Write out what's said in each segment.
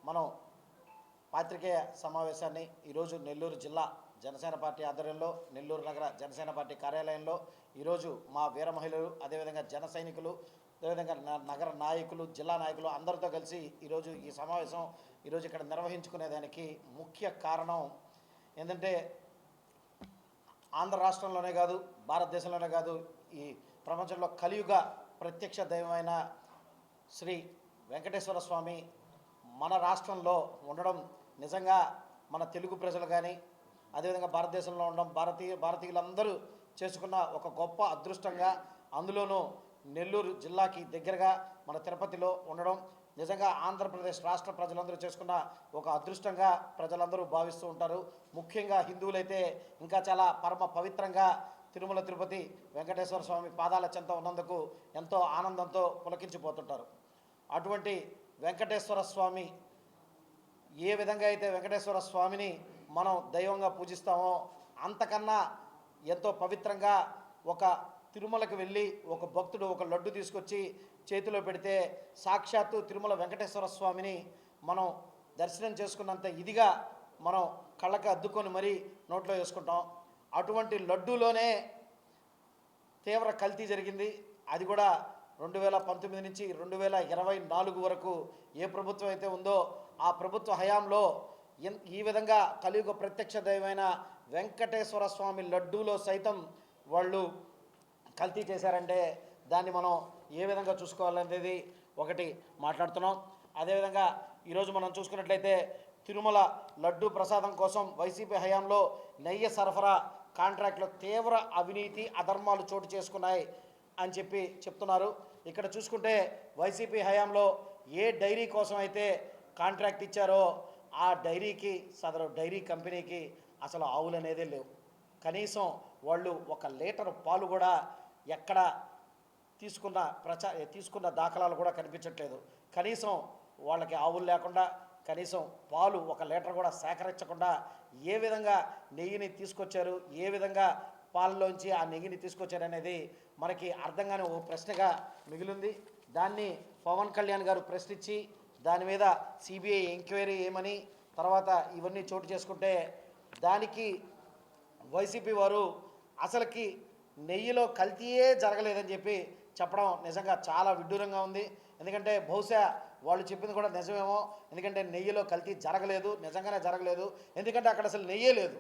మనం పాత్రికేయ సమావేశాన్ని ఈరోజు నెల్లూరు జిల్లా జనసేన పార్టీ ఆధ్వర్యంలో నెల్లూరు నగర జనసేన పార్టీ కార్యాలయంలో ఈరోజు మా వీర మహిళలు, అదేవిధంగా జన సైనికులు, అదేవిధంగా నగర నాయకులు, జిల్లా నాయకులు అందరితో కలిసి ఈరోజు ఈ సమావేశం ఈరోజు ఇక్కడ నిర్వహించుకునేదానికి ముఖ్య కారణం ఏంటంటే ఆంధ్ర రాష్ట్రంలోనే కాదు, భారతదేశంలోనే కాదు, ఈ ప్రపంచంలో కలియుగ ప్రత్యక్ష దైవమైన శ్రీ వెంకటేశ్వర స్వామి మన రాష్ట్రంలో ఉండడం నిజంగా మన తెలుగు ప్రజలు కానీ, అదేవిధంగా భారతదేశంలో ఉండడం భారతీయులందరూ చేసుకున్న ఒక గొప్ప అదృష్టంగా, అందులోనూ నెల్లూరు జిల్లాకి దగ్గరగా మన తిరుపతిలో ఉండడం నిజంగా ఆంధ్రప్రదేశ్ రాష్ట్ర ప్రజలందరూ చేసుకున్న ఒక అదృష్టంగా ప్రజలందరూ భావిస్తూ ఉంటారు. ముఖ్యంగా హిందువులైతే ఇంకా చాలా పరమ పవిత్రంగా తిరుమల తిరుపతి వెంకటేశ్వర స్వామి పాదాల చెంత ఉన్నందుకు ఎంతో ఆనందంతో పులకించిపోతుంటారు. అటువంటి వెంకటేశ్వర స్వామి ఏ విధంగా అయితే వెంకటేశ్వర స్వామిని మనం దైవంగా పూజిస్తామో అంతకన్నా ఎంతో పవిత్రంగా ఒక తిరుమలకు వెళ్ళి ఒక భక్తుడు ఒక లడ్డు తీసుకొచ్చి చేతిలో పెడితే సాక్షాత్తు తిరుమల వెంకటేశ్వర స్వామిని మనం దర్శనం చేసుకున్నంత ఇదిగా మనం కళ్ళకి అద్దుకొని మరీ నోట్లో వేసుకుంటాం. అటువంటి లడ్డూలోనే తీవ్ర కల్తీ జరిగింది. అది కూడా 2019 నుంచి 2024 వరకు ఏ ప్రభుత్వం అయితే ఉందో ఆ ప్రభుత్వ హయాంలో ఈ విధంగా కలియుగ ప్రత్యక్ష దైవమైన వెంకటేశ్వర స్వామి లడ్డూలో సైతం వాళ్ళు కల్తీ చేశారంటే దాన్ని మనం ఏ విధంగా చూసుకోవాలనేది ఒకటి మాట్లాడుతున్నాం. అదేవిధంగా ఈరోజు మనం చూసుకున్నట్లయితే తిరుమల లడ్డూ ప్రసాదం కోసం వైసీపీ హయాంలో నెయ్యి సరఫరా కాంట్రాక్ట్లో తీవ్ర అవినీతి అధర్మాలు చోటు చేసుకున్నాయి అని చెప్తున్నారు. ఇక్కడ చూసుకుంటే వైసీపీ హయాంలో ఏ డైరీ కోసం అయితే కాంట్రాక్ట్ ఇచ్చారో ఆ డైరీకి, సదరు డైరీ కంపెనీకి అసలు ఆవులు అనేదే లేవు. కనీసం వాళ్ళు 1 లీటర్ పాలు కూడా ఎక్కడ తీసుకున్న దాఖలాలు కూడా కనిపించట్లేదు. కనీసం వాళ్ళకి ఆవులు లేకుండా, కనీసం పాలు 1 లీటర్ కూడా సేకరించకుండా ఏ విధంగా నెయ్యిని తీసుకొచ్చారు, ఏ విధంగా పాలలోంచి ఆ నెయ్యిని తీసుకొచ్చారు అనేది మనకి అర్థం కాని ఓ ప్రశ్నగా మిగిలింది. దాన్ని పవన్ కళ్యాణ్ గారు ప్రశ్నించి దాని మీద సిబిఐ ఎంక్వైరీ ఏమని తర్వాత ఇవన్నీ చోటు చేసుకుంటే దానికి వైసీపీ వారు అసలుకి నెయ్యిలో కల్తీయే జరగలేదని చెప్పడం నిజంగా చాలా విడ్డూరంగా ఉంది. ఎందుకంటే బహుశా వాళ్ళు చెప్పింది కూడా నిజమేమో. ఎందుకంటే నెయ్యిలో కల్తీ జరగలేదు, నిజంగానే జరగలేదు. ఎందుకంటే అక్కడ అసలు నెయ్యే లేదు.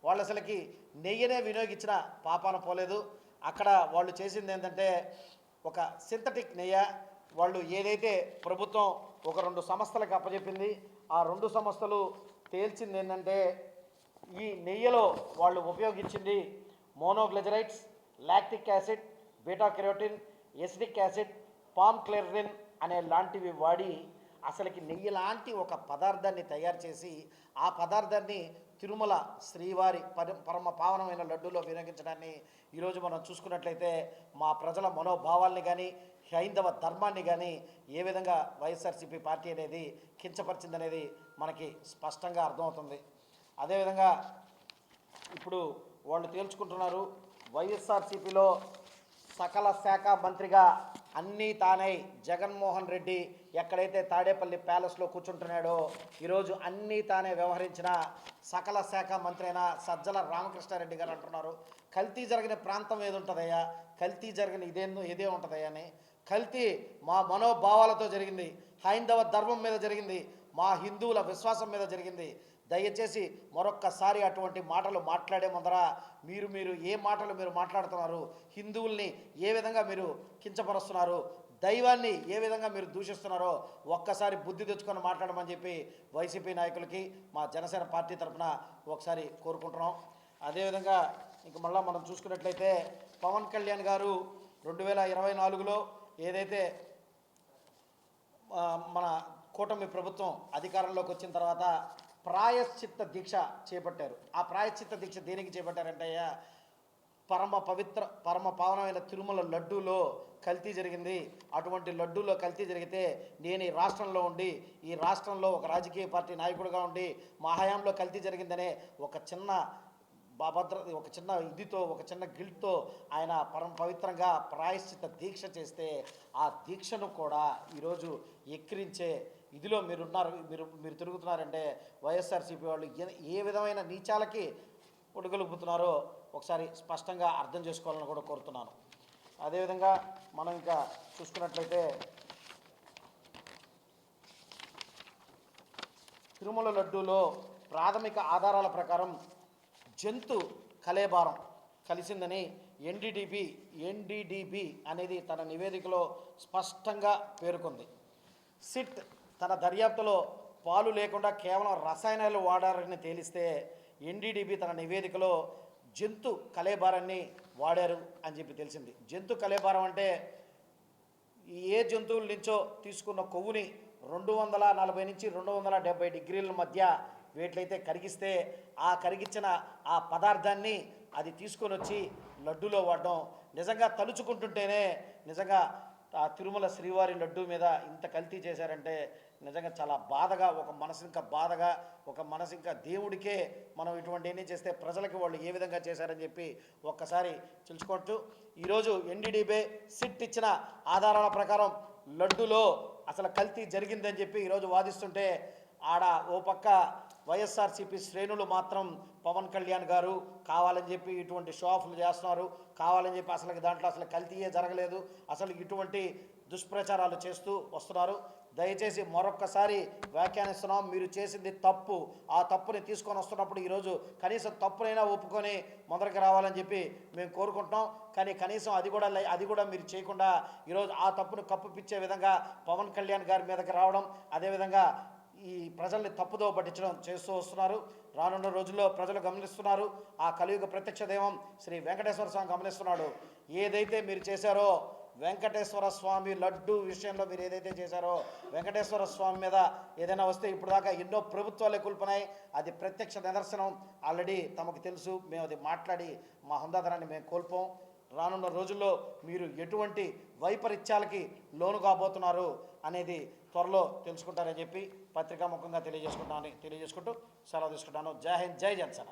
వాళ్ళు అసలుకి నెయ్యినే వినియోగించిన పాపాన పోలేదు. అక్కడ వాళ్ళు చేసింది ఏంటంటే ఒక సింథటిక్ నెయ్యి వాళ్ళు ఏదైతే ప్రభుత్వం ఒక 2 సంస్థలకు అప్పచెప్పింది, ఆ 2 సంస్థలు తేల్చింది ఏంటంటే ఈ నెయ్యిలో వాళ్ళు ఉపయోగించింది monoglycerides, lactic acid, beta carotene, acetic acid, palm క్లెరిన్ అనే లాంటివి వాడి అసలుకి నెయ్యి లాంటి ఒక పదార్థాన్ని తయారు చేసి ఆ పదార్థాన్ని తిరుమల శ్రీవారి పరమ పావనమైన లడ్డూలో వినియోగించడాన్ని ఈరోజు మనం చూసుకున్నట్లయితే మా ప్రజల మనోభావాల్ని కానీ, హైందవ ధర్మాన్ని కానీ ఏ విధంగా వైఎస్ఆర్సీపీ పార్టీ అనేది కించపరిచిందనేది మనకి స్పష్టంగా అర్థమవుతుంది. అదేవిధంగా ఇప్పుడు వాళ్ళు తేల్చుకుంటున్నారు వైఎస్ఆర్సీపీలో సకల శాఖ మంత్రిగా అన్నీ తానై జగన్మోహన్ రెడ్డి ఎక్కడైతే తాడేపల్లి ప్యాలెస్లో కూర్చుంటున్నాడో ఈరోజు అన్నీ తానే వ్యవహరించిన సకల శాఖ మంత్రి అయిన సజ్జల రామకృష్ణారెడ్డి గారు అంటున్నారు కల్తీ జరిగిన ప్రాంతం ఏది ఉంటుందయ్యా, కల్తీ జరిగిన ఇదే ఉంటుందయ్యా అని. కల్తీ మా మనోభావాలతో జరిగింది, హైందవ ధర్మం మీద జరిగింది, మా హిందువుల విశ్వాసం మీద జరిగింది. దయచేసి మరొక్కసారి అటువంటి మాటలు మాట్లాడే ముందర మీరు ఏ మాటలు మీరు మాట్లాడుతున్నారు, హిందువుల్ని ఏ విధంగా మీరు కించపరుస్తున్నారు, దైవాన్ని ఏ విధంగా మీరు దూషిస్తున్నారో ఒక్కసారి బుద్ధి తెచ్చుకొని మాట్లాడమని వైసీపీ నాయకులకి మా జనసేన పార్టీ తరఫున ఒకసారి కోరుకుంటున్నాం. అదేవిధంగా ఇంక మళ్ళీ మనం చూసుకున్నట్లయితే పవన్ కళ్యాణ్ గారు 2024లో ఏదైతే మన కూటమి ప్రభుత్వం అధికారంలోకి వచ్చిన తర్వాత ప్రాయశ్చిత్త దీక్ష చేపట్టారు. ఆ ప్రాయశ్చిత్త దీక్ష దేనికి చేపట్టారంటే పరమ పావనమైన తిరుమల లడ్డూలో కల్తీ జరిగింది. అటువంటి లడ్డూలో కల్తీ జరిగితే నేను ఈ రాష్ట్రంలో ఉండి, ఈ రాష్ట్రంలో ఒక రాజకీయ పార్టీ నాయకుడిగా ఉండి మా హయాంలో కల్తీ జరిగిందనే ఒక చిన్న గిల్ట్తో ఆయన పరమ పవిత్రంగా ప్రాయశ్చిత్త దీక్ష చేస్తే ఆ దీక్షను కూడా ఈరోజు ఎక్కిరించే ఇదిలో మీరున్నారు, మీరు తిరుగుతున్నారంటే వైఎస్ఆర్సీపీ వాళ్ళు ఏ విధమైన నీచాలకి పొడుగలుపుతున్నారో ఒకసారి స్పష్టంగా అర్థం చేసుకోవాలని కూడా కోరుతున్నాను. అదేవిధంగా మనం ఇంకా చూసుకున్నట్లయితే తిరుమల లడ్డూలో ప్రాథమిక ఆధారాల ప్రకారం జంతు కళేబారం కలిసిందని ఎన్డీడీబీ అనేది తన నివేదికలో స్పష్టంగా పేర్కొంది. సిట్ తన దర్యాప్తులో పాలు లేకుండా కేవలం రసాయనాలు వాడారని తేలిస్తే ఎన్డీడీబీ తన నివేదికలో జంతు కళేబారాన్ని వాడారు అని చెప్పి తెలిసింది. జంతు కళేబారం అంటే ఏ జంతువుల నుంచో తీసుకున్న కొవ్వుని 240 నుంచి 270 డిగ్రీల మధ్య వేట్లయితే కరిగిస్తే ఆ కరిగించిన ఆ పదార్థాన్ని అది తీసుకొని వచ్చి లడ్డూలో వాడడం నిజంగా తలుచుకుంటుంటేనే నిజంగా ఆ తిరుమల శ్రీవారి లడ్డూ మీద ఇంత కల్తీ చేశారంటే నిజంగా చాలా బాధగా, ఒక మనసు ఇంకా బాధగా, ఒక మనసు ఇంకా దేవుడికే మనం ఇటువంటి ఏం చేస్తే ప్రజలకి వాళ్ళు ఏ విధంగా చేశారని చెప్పి ఒక్కసారి తెలుసుకుంటూ ఈరోజు ఎన్డీడీబీ సిట్ ఇచ్చిన ఆధారాల ప్రకారం లడ్డూలో అసలు కల్తీ జరిగిందని చెప్పి ఈరోజు వాదిస్తుంటే ఆడ ఓ పక్క వైఎస్ఆర్సీపీ శ్రేణులు మాత్రం పవన్ కళ్యాణ్ గారు కావాలని చెప్పి ఇటువంటి షో ఆఫ్లు చేస్తున్నారు, కావాలని చెప్పి అసలు దాంట్లో అసలు కల్తీయే జరగలేదు, అసలు ఇటువంటి దుష్ప్రచారాలు చేస్తూ వస్తున్నారు. దయచేసి మరొక్కసారి వ్యాఖ్యానిస్తున్నాం, మీరు చేసింది తప్పు. ఆ తప్పుని తీసుకొని వస్తున్నప్పుడు ఈరోజు కనీసం తప్పునైనా ఒప్పుకొని మొదటికి రావాలని చెప్పి మేము కోరుకుంటున్నాం. కానీ కనీసం అది కూడా మీరు చేయకుండా ఈరోజు ఆ తప్పును కప్పిపించే విధంగా పవన్ కళ్యాణ్ గారి మీదకి రావడం, అదేవిధంగా ఈ ప్రజల్ని తప్పుదో పట్టించడం చేస్తూ వస్తున్నారు. రానున్న రోజుల్లో ప్రజలు గమనిస్తున్నారు. ఆ కలియుగ ప్రత్యక్ష దైవం శ్రీ వెంకటేశ్వర స్వామి గమనిస్తున్నాడు. ఏదైతే మీరు చేశారో వెంకటేశ్వర స్వామి లడ్డు విషయంలో మీరు ఏదైతే చేశారో వెంకటేశ్వర స్వామి మీద ఏదైనా వస్తే ఇప్పుడు దాకా ఎన్నో ప్రభుత్వాలే కూల్పునాయి. అది ప్రత్యక్ష నిదర్శనం. ఆల్రెడీ తమకు తెలుసు, మేము అది మాట్లాడి మా హుందాతనాన్ని మేము కోల్పోం. రానున్న రోజుల్లో మీరు ఎటువంటి వైపరీత్యాలకి లోను కాబోతున్నారు అనేది త్వరలో తెలుసుకుంటారని చెప్పి పత్రికాముఖంగా తెలియజేసుకుంటూ సెలవు తీసుకుంటాను. జై హింద్, జై జనసేన.